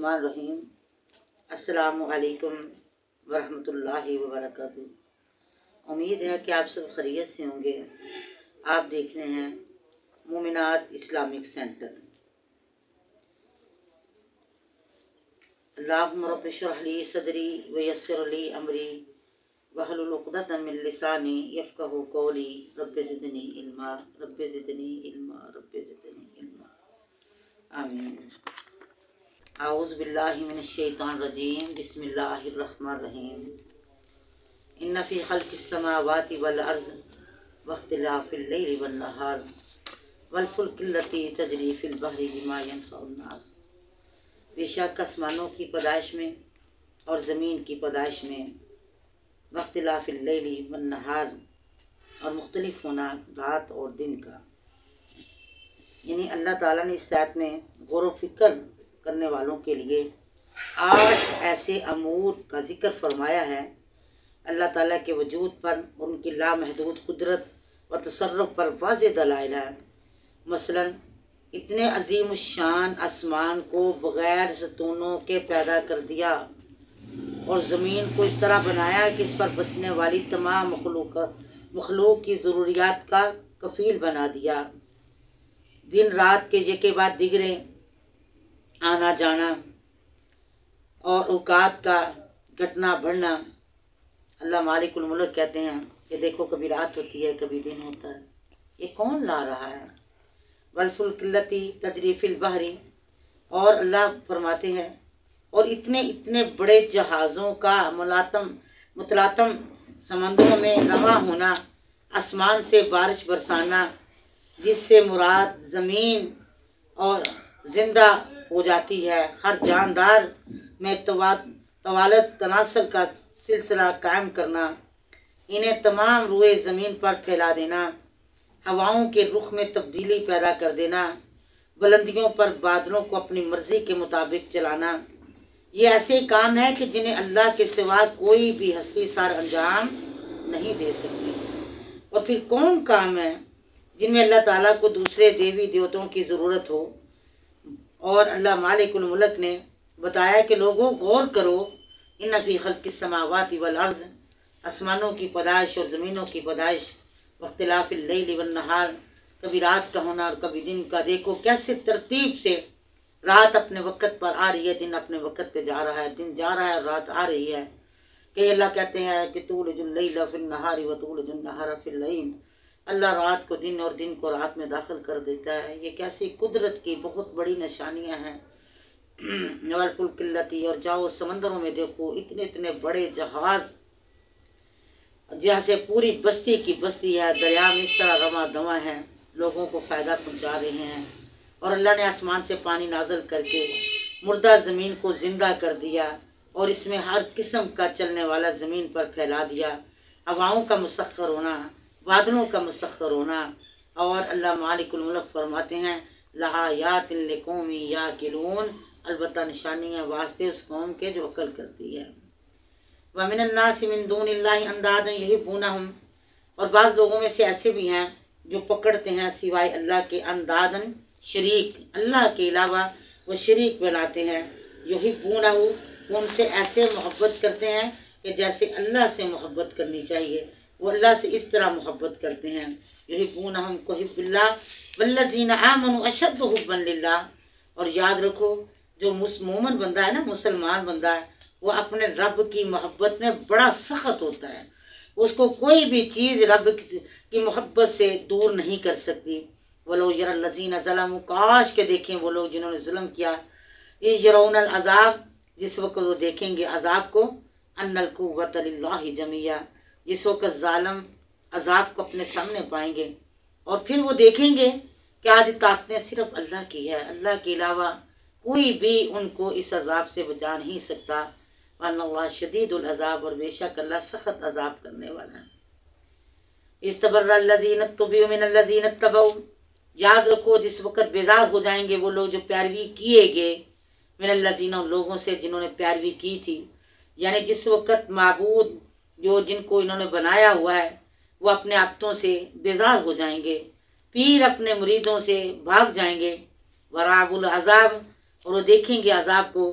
बिस्मिल्लाहिर्रहमानिर्रहीम। अस्सलामु अलैकुम वरहमतुल्लाहि वबरकातुहू। उम्मीद है कि आप सब खैरियत से होंगे। आप देख रहे हैं मोमिनात इस्लामिक सेंटर। अल्लाहुम्मा रब्बि इश्रह ली सदरी व यस्सिर ली अमरी वहलुल उक़दतम मिन लिसानी यफ़क़हू क़ौली रब्बि ज़िदनी इल्मा रब्बि ज़िदनी इल्मा रब्बि ज़िदनी इल्मा। आमीन। आऊज़ु बिल्लाहि मिनश शैतानिर रजीम। बिस्मिल्लाहिर्रहमानिर्रहीम। इन्ना फ़ी ख़ल्क़िस समावाति वल अर्ज़ि वख्तिलाफ़िल लैलि वन नहार वल फ़ुल्किल लती तजरी फ़िल बहरि बिमा यनफ़उन नास। बेशक आसमानों की पैदाइश में और ज़मीन की पैदाइश में, वख्तिलाफ़िल लैलि वन नहार, और मुख्तलिफ होना रात और दिन का, यानी अल्लाह ताला ने इस आयत में गौर व फिक्र करने वालों के लिए 8 ऐसे अमूर का जिक्र फरमाया है। अल्लाह ताला के वजूद पर, उनकी लामहदूद कुदरत व तसर्रुफ पर वाज़ेह दलाइल है। मसलन इतने अजीम शान आसमान को बग़ैर सतूनों के पैदा कर दिया और ज़मीन को इस तरह बनाया कि इस पर बसने वाली तमाम मखलूक की ज़रूरियात का कफ़ील बना दिया। दिन रात के यके बाद दिगरे आना जाना और औकात का घटना बढ़ना। अल्लाह मालिकुल मुल्क कहते हैं कि देखो कभी रात होती है कभी दिन होता है, ये कौन ला रहा है। वल फुल्किल लती तजरी फिल बहरी, और अल्लाह फरमाते हैं और इतने इतने बड़े जहाज़ों का मुतलातम समंदरों में रवा होना, आसमान से बारिश बरसाना, जिससे मुराद ज़मीन और ज़िंदा हो जाती है। हर जानदार में तवालत तनासर का सिलसिला कायम करना, इन्हें तमाम रुए ज़मीन पर फैला देना, हवाओं के रुख में तब्दीली पैदा कर देना, बुलंदियों पर बादलों को अपनी मर्जी के मुताबिक चलाना, ये ऐसे काम है कि जिन्हें अल्लाह के सिवा कोई भी हस्ती सर अंजाम नहीं दे सकती। और फिर कौन काम है जिनमें अल्लाह ताला को दूसरे देवी देवताओं की ज़रूरत हो। और अल्लाह मालिकुल मुल्क ने बताया कि लोगों गौर करो, इन्ना फ़ी ख़ल्क़िस समावाति वल अर्ज़, आसमानों की पैदाइश और ज़मीनों की पैदाइश, वख्तिलाफ़िल लैलि वन नहार, कभी रात का होना और कभी दिन का। देखो कैसे तरतीब से रात अपने वक़्त पर आ रही है, दिन अपने वक़्त पे जा रहा है, दिन जा रहा है और रात आ रही है। कि अल्लाह कहते हैं कि तूलिजुल लैला फ़िन नहारि व तूलिजुन नहारा फ़िल लैल, अल्लाह रात को दिन और दिन को रात में दाखिल कर देता है। ये कैसी कुदरत की बहुत बड़ी निशानियां हैं। वल फुल्किल लती, और जाओ समंदरों में देखो इतने इतने बड़े जहाज, जैसे पूरी बस्ती की बस्ती है, दरिया में इस तरह रवा दवा है, लोगों को फ़ायदा पहुंचा रहे हैं। और अल्लाह ने आसमान से पानी नाजल करके मुर्दा ज़मीन को ज़िंदा कर दिया और इसमें हर किस्म का चलने वाला ज़मीन पर फैला दिया। हवाओं का मुसख्खर होना, बादलों का मुसख्खर होना। और अल्लाह मालिकुल मुल्क फरमाते हैं लआयातिन लिकौमी याकिलून, अलबत्ता निशानियाँ वास्ते उस कौम के जो अक्ल करती है। व मिनन नासि मिन दूनिल्लाहि अंदादन युहिब्बूनहुम, और बाज़ लोगों में से ऐसे भी हैं जो पकड़ते हैं सिवाय अल्लाह के अंदादन शरीक, अल्लाह के अलावा वो शरीक बनाते हैं। युहिब्बूनहु, वो उनसे ऐसे मोहब्बत करते हैं कि जैसे अल्लाह से मोहब्बत करनी चाहिए, वो अल्लाह से इस तरह मोहब्बत करते हैं। युहिब्बूनहुम कुहिब्बिल्लाह वल्लज़ीना आमनू अशद्दु हुब्बन लिल्लाह, और याद रखो जो मोमन बंदा है ना, मुसलमान बंदा है, वो अपने रब की मोहब्बत में बड़ा सख्त होता है। उसको कोई भी चीज़ रब की मोहब्बत से दूर नहीं कर सकती। वो लोग यरल्लज़ीना ज़लमू, काश के देखें वो लोग जिन्होंने जुल्म किया, इज़ यरौनल अज़ाब, जिस वक्त वो देखेंगे अजाब को, अन्नल कुव्वत लिल्लाहि जमिया, जिस वक्त जालिम अजाब को अपने सामने पाएंगे। और फिर वो देखेंगे कि आज ताकतें सिर्फ अल्लाह की है, अल्लाह के अलावा कोई भी उनको इस अजाब से बचा नहीं सकता। वन्नल्लाह शदीदुल अजाब, और बेशक अल्लाह सख्त अजाब करने वाला है। इस्तबर्रल्लज़ीना तुबिउ मिनल्लज़ीना तबऊ, याद रखो जिस वक्त बेजार हो जाएंगे वो लोग जो पैरवी किए गए, मिनल्लज़ीना, उन लोगों से जिन्होंने पैरवी की थी। यानी जिस वक्त माबूद जो जिनको इन्होंने बनाया हुआ है वो अपने आप्तों से बेजार हो जाएंगे, पीर अपने मुरीदों से भाग जाएंगे। वराबुल अजाब, और वो देखेंगे अजाब को,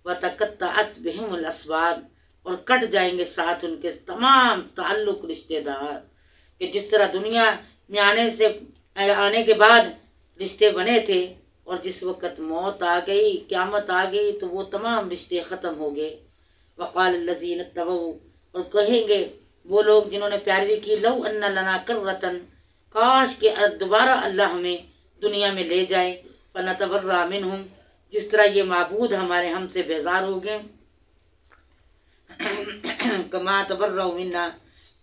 वतक़त्तअत बिहिमुल अस्बाब, और कट जाएंगे साथ उनके तमाम ताल्लुक रिश्ते दार। कि जिस तरह दुनिया में आने के बाद रिश्ते बने थे, और जिस वक़्त मौत आ गई, क़यामत आ गई, तो वो तमाम रिश्ते ख़त्म हो गए। वक़ाल लज़ीन तबऊ, और कहेंगे वो लोग जिन्होंने प्यारवी की, लौ अन्ना लना कर्रतन, काश के दोबारा अल्लाह हमें दुनिया में ले जाए, फनतबर्रा मिनहुम, जिस तरह ये माबूद हमारे हमसे बेजार हो गए, कमा तबर्रा मिन्ना,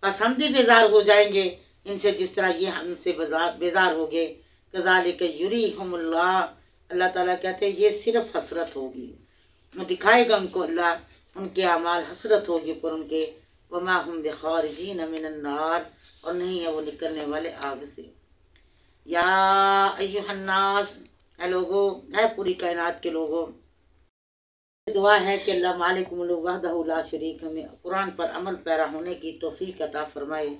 बस हम भी बेजार हो जाएंगे इनसे जिस तरह ये हमसे बेजार हो गए। कज़ालिक युरीहुमुल्लाह, अल्लाह ताला कहते हैं ये सिर्फ हसरत होगी, दिखाएगा उनको अल्लाह, उनके अमाल हसरत होगी पर उनके। वमा हुम बिखारिजीन मिनन नार, और नहीं है वो निकलने वाले आग से। या अय्युहन्नास, ऐ लोगो, है पूरी कायनात के लोगों, दुआ है कि अल्लाह मालिकुल मुल्क वहदहु ला शरीक, हमें कुरान पर अमल पैरा होने की तौफीक अता फरमाए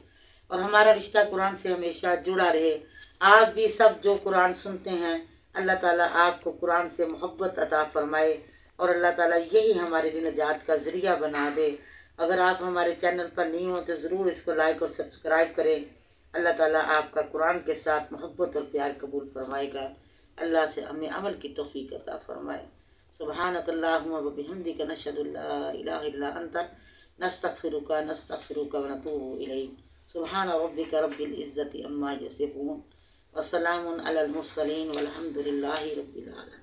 और हमारा रिश्ता कुरान से हमेशा जुड़ा रहे। आप भी सब जो कुरान सुनते हैं, अल्लाह ताला आपको कुरान से मोहब्बत अता फरमाए और अल्लाह ताला यही हमारे दिन निजात का ज़रिया बना दे। अगर आप हमारे चैनल पर नहीं हो तो ज़रूर इसको लाइक और सब्सक्राइब करें। अल्लाह ताला आपका कुरान के साथ मोहब्बत और प्यार कबूल फरमाएगा। अल्लाह से हमें अमल की तौफीक अता फरमाए। सुब्हानकल्लाहुम्मा व बिहम्दिका नशहदु अल्ला इलाहा इल्ला अंता नस्तगफिरुका व नतूबु इलैक। सुब्हान रब्बिका रब्बिल इज्जति अम्मा यसिफून व सलामुन अलल मुरसलीन वल्हम्दुलिल्लाहि रब्बिल आलमीन।